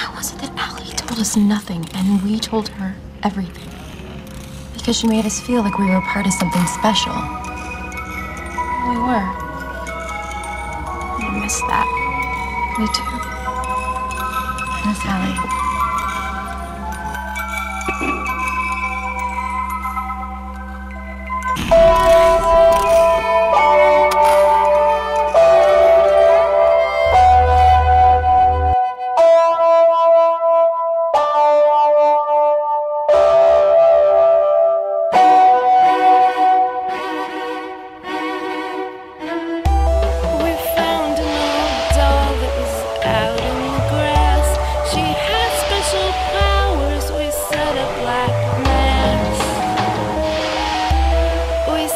How was it that Allie told us nothing and we told her everything? Because she made us feel like we were a part of something special. We were. I miss that. Me too. Miss Allie.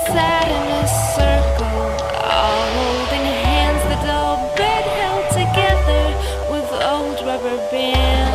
Sat in a circle, all holding hands. The dull bed held together with old rubber bands.